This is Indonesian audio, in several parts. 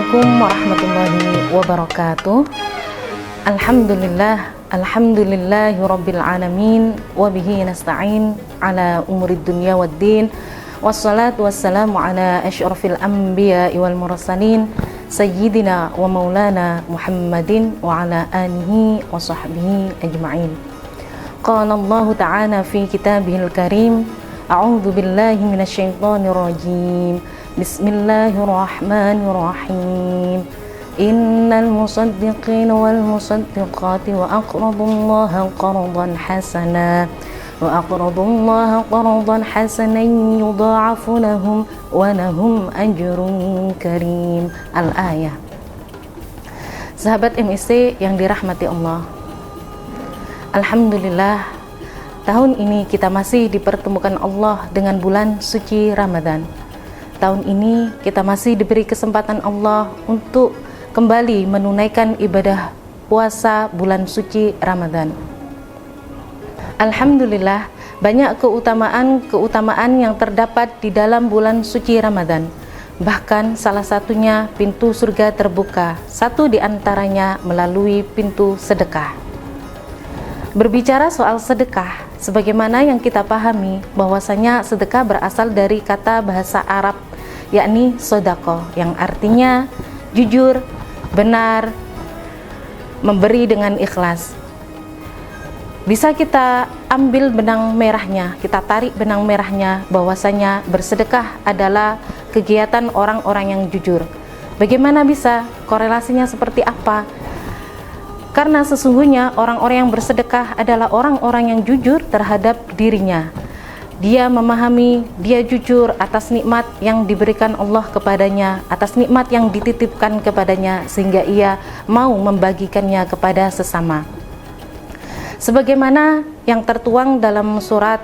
Assalamualaikum warahmatullahi wabarakatuh. Alhamdulillahi rabbil alamin, wabihi nasta'in ala umurid dunya waddin, wassalatu wassalamu ala asyrafil anbiya wal mursalin, sayyidina wa maulana Muhammadin wa ala alihi wa sahbihi ajma'in. Qala Allah ta'ala fi kitabihil karim, a'udzu billahi minasyaitonir rajim. Bismillahirrahmanirrahim. Innal musaddiqina wal musaddiqati wa aqradullaha qardan hasanan yudha'afu lahum wa lahum ajrun karim. Al-ayah. Sahabat MIC yang dirahmati Allah, alhamdulillah, tahun ini kita masih dipertemukan Allah dengan bulan suci Ramadan. Tahun ini kita masih diberi kesempatan Allah untuk kembali menunaikan ibadah puasa bulan suci Ramadan. Alhamdulillah, banyak keutamaan yang terdapat di dalam bulan suci Ramadan. Bahkan salah satunya pintu surga terbuka, satu di antaranya melalui pintu sedekah. Berbicara soal sedekah, sebagaimana yang kita pahami bahwasanya sedekah berasal dari kata bahasa Arab, yakni sodako, yang artinya jujur, benar, memberi dengan ikhlas. Bisa kita ambil benang merahnya, kita tarik benang merahnya bahwasanya bersedekah adalah kegiatan orang-orang yang jujur. Bagaimana bisa? Korelasinya seperti apa? Karena sesungguhnya orang-orang yang bersedekah adalah orang-orang yang jujur terhadap dirinya. Dia memahami, dia jujur atas nikmat yang diberikan Allah kepadanya, atas nikmat yang dititipkan kepadanya, sehingga ia mau membagikannya kepada sesama. Sebagaimana yang tertuang dalam surat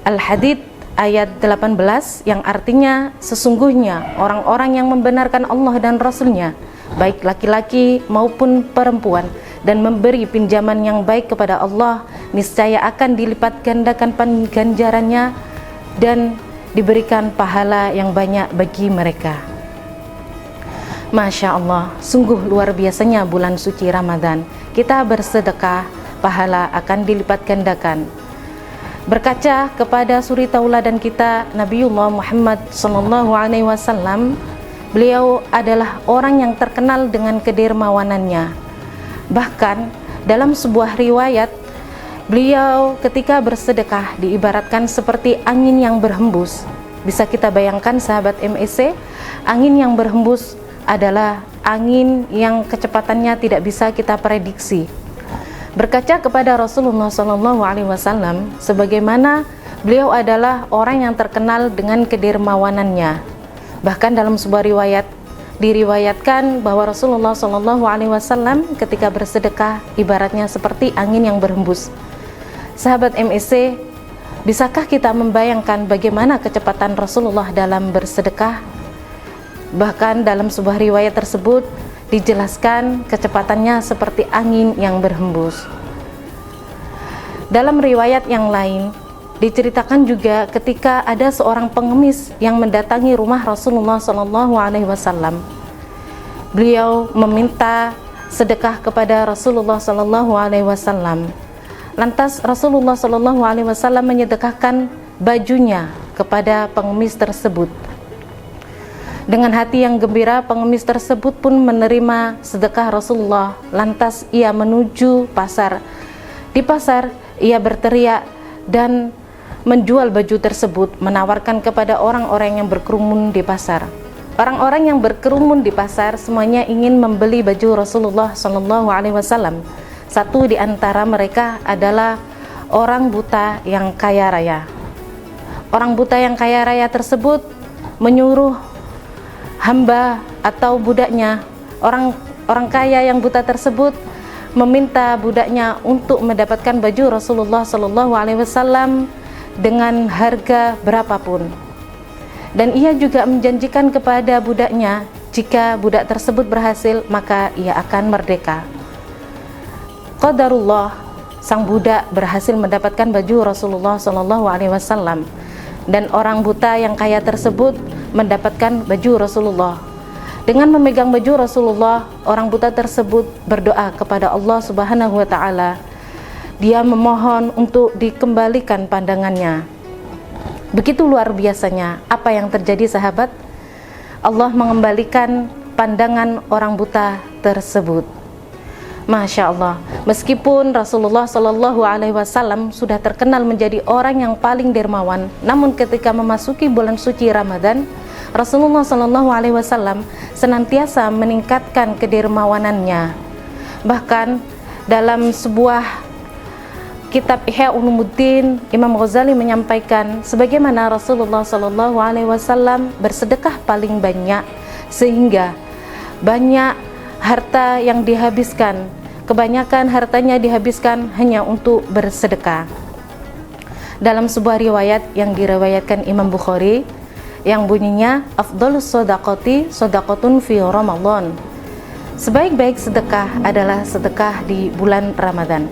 Al-Hadid ayat 18, yang artinya sesungguhnya orang-orang yang membenarkan Allah dan Rasul-Nya, baik laki-laki maupun perempuan, dan memberi pinjaman yang baik kepada Allah, niscaya akan dilipat gandakan ganjarannya dan diberikan pahala yang banyak bagi mereka. Masya Allah, sungguh luar biasanya bulan suci Ramadan. Kita bersedekah, pahala akan dilipat gandakan. Berkaca kepada suri tauladan kita, Nabiullah Muhammad SAW, beliau adalah orang yang terkenal dengan kedermawanannya. Bahkan dalam sebuah riwayat, beliau ketika bersedekah diibaratkan seperti angin yang berhembus. Bisa kita bayangkan sahabat MIC, angin yang berhembus adalah angin yang kecepatannya tidak bisa kita prediksi. Berkaca kepada Rasulullah SAW, sebagaimana beliau adalah orang yang terkenal dengan kedermawanannya. Bahkan dalam sebuah riwayat diriwayatkan bahwa Rasulullah SAW ketika bersedekah ibaratnya seperti angin yang berhembus. Sahabat MIC, bisakah kita membayangkan bagaimana kecepatan Rasulullah dalam bersedekah? Bahkan dalam sebuah riwayat tersebut dijelaskan kecepatannya seperti angin yang berhembus. Dalam riwayat yang lain diceritakan juga ketika ada seorang pengemis yang mendatangi rumah Rasulullah SAW. Beliau meminta sedekah kepada Rasulullah SAW. Lantas Rasulullah SAW menyedekahkan bajunya kepada pengemis tersebut. Dengan hati yang gembira, pengemis tersebut pun menerima sedekah Rasulullah. Lantas ia menuju pasar. Di pasar ia berteriak dan menjual baju tersebut, menawarkan kepada orang-orang yang berkerumun di pasar. Orang-orang yang berkerumun di pasar semuanya ingin membeli baju Rasulullah SAW. Satu di antara mereka adalah orang buta yang kaya raya. Orang buta yang kaya raya tersebut menyuruh hamba atau budaknya, orang kaya yang buta tersebut meminta budaknya untuk mendapatkan baju Rasulullah SAW dengan harga berapapun. Dan ia juga menjanjikan kepada budaknya, jika budak tersebut berhasil maka ia akan merdeka. Qadarullah, sang budak berhasil mendapatkan baju Rasulullah SAW, dan orang buta yang kaya tersebut mendapatkan baju Rasulullah. Dengan memegang baju Rasulullah, orang buta tersebut berdoa kepada Allah Subhanahu wa taala. Dia memohon untuk dikembalikan pandangannya. Begitu luar biasanya apa yang terjadi, sahabat. Allah mengembalikan pandangan orang buta tersebut. Masya Allah, meskipun Rasulullah Shallallahu Alaihi Wasallam sudah terkenal menjadi orang yang paling dermawan, namun ketika memasuki bulan suci Ramadan, Rasulullah Shallallahu Alaihi Wasallam senantiasa meningkatkan kedermawanannya. Bahkan dalam sebuah kitab Ihya Ulumuddin, Imam Ghazali menyampaikan sebagaimana Rasulullah Shallallahu Alaihi Wasallam bersedekah paling banyak, sehingga banyak harta yang dihabiskan, kebanyakan hartanya dihabiskan hanya untuk bersedekah. Dalam sebuah riwayat yang diriwayatkan Imam Bukhari, yang bunyinya afdhalus shadaqati shadaqatun fi Ramadan. Sebaik-baik sedekah adalah sedekah di bulan Ramadan.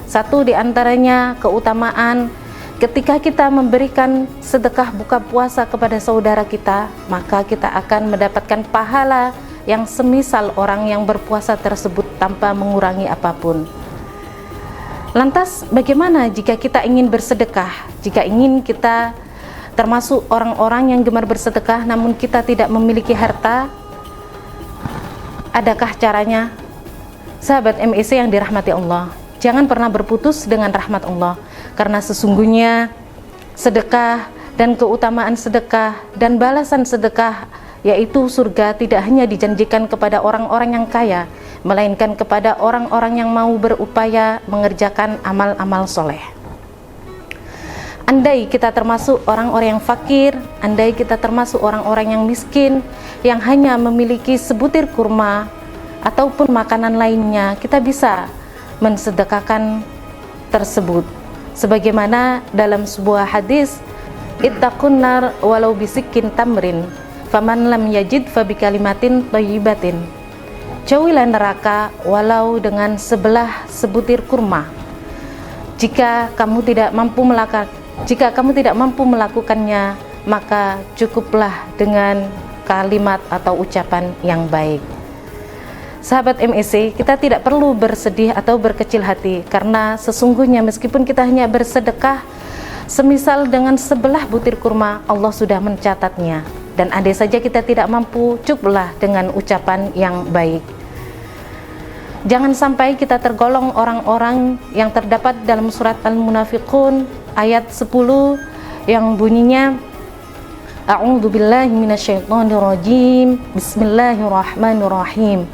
Satu di antaranya keutamaan ketika kita memberikan sedekah buka puasa kepada saudara kita, maka kita akan mendapatkan pahala yang semisal orang yang berpuasa tersebut tanpa mengurangi apapun. Lantas bagaimana jika kita ingin bersedekah? Jika ingin kita termasuk orang-orang yang gemar bersedekah namun kita tidak memiliki harta, adakah caranya? Sahabat MEC yang dirahmati Allah, jangan pernah berputus dengan rahmat Allah, karena sesungguhnya sedekah dan keutamaan sedekah dan balasan sedekah, yaitu surga, tidak hanya dijanjikan kepada orang-orang yang kaya, melainkan kepada orang-orang yang mau berupaya mengerjakan amal-amal soleh. Andai kita termasuk orang-orang yang fakir, andai kita termasuk orang-orang yang miskin, yang hanya memiliki sebutir kurma ataupun makanan lainnya, kita bisa mensedekahkan tersebut. Sebagaimana dalam sebuah hadis, ittaqun nar walau bisikin tamrin, faman lam yajid fabikalimatin thayyibatin. Jauhilah neraka walau dengan sebelah sebutir kurma. Jika kamu tidak mampu melakukannya, maka cukuplah dengan kalimat atau ucapan yang baik. Sahabat MEC, kita tidak perlu bersedih atau berkecil hati, karena sesungguhnya meskipun kita hanya bersedekah semisal dengan sebelah butir kurma, Allah sudah mencatatnya. Dan andai saja kita tidak mampu, cukuplah dengan ucapan yang baik. Jangan sampai kita tergolong orang-orang yang terdapat dalam surat Al-Munafiqun ayat 10 yang bunyinya A'udzubillahi minasyaitonirrajim, Bismillahirrahmanirrahim.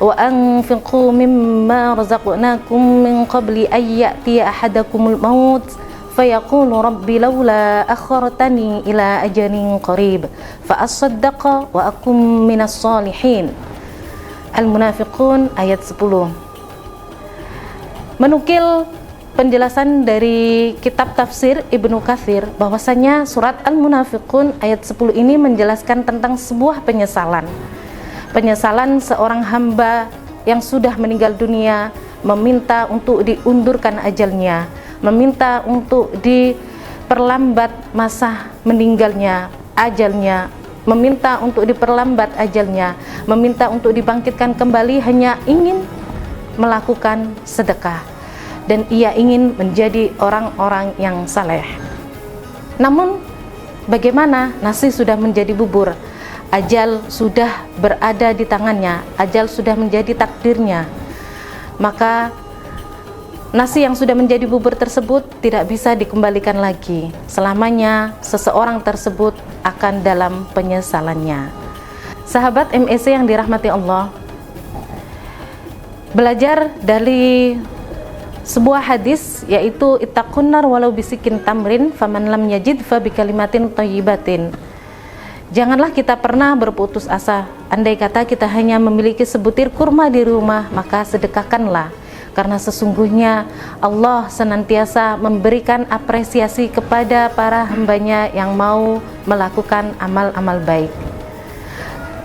Wa anfiqu mimma razaqnakum min qabli ay ya'tiya ahadakumul maut fayaqulu rabbi laula akhartani ila ajalin qarib fa asaddaqa wa akum minas solihin. Al-Munafiqun ayat 10. Menukil penjelasan dari kitab tafsir Ibnu Katsir bahwasanya surat Al-Munafiqun ayat 10 ini menjelaskan tentang sebuah penyesalan seorang hamba yang sudah meninggal dunia, meminta untuk diundurkan ajalnya, meminta untuk diperlambat masa meninggalnya, ajalnya, meminta untuk diperlambat ajalnya, meminta untuk dibangkitkan kembali, hanya ingin melakukan sedekah dan ia ingin menjadi orang-orang yang saleh. Namun bagaimana? Nasi sudah menjadi bubur, ajal sudah berada di tangannya, ajal sudah menjadi takdirnya. Maka nasi yang sudah menjadi bubur tersebut tidak bisa dikembalikan lagi. Selamanya seseorang tersebut akan dalam penyesalannya. Sahabat MEC yang dirahmati Allah, belajar dari sebuah hadis, yaitu ittaqun nar walau bisikin tamrin faman lam yajid fa bikalimatin thayyibatin. Janganlah kita pernah berputus asa. Andai kata kita hanya memiliki sebutir kurma di rumah, maka sedekahkanlah, karena sesungguhnya Allah senantiasa memberikan apresiasi kepada para hambanya yang mau melakukan amal-amal baik.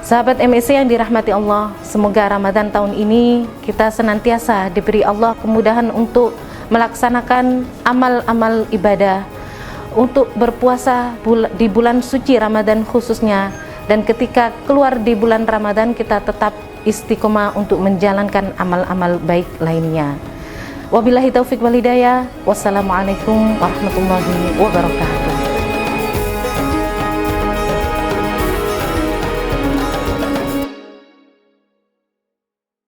Sahabat MEC yang dirahmati Allah, semoga Ramadan tahun ini kita senantiasa diberi Allah kemudahan untuk melaksanakan amal-amal ibadah, untuk berpuasa di bulan suci Ramadan khususnya, dan ketika keluar di bulan Ramadan kita tetap istiqomah untuk menjalankan amal-amal baik lainnya. Wabillahi taufik wal hidayah. Wassalamualaikum warahmatullahi wabarakatuh.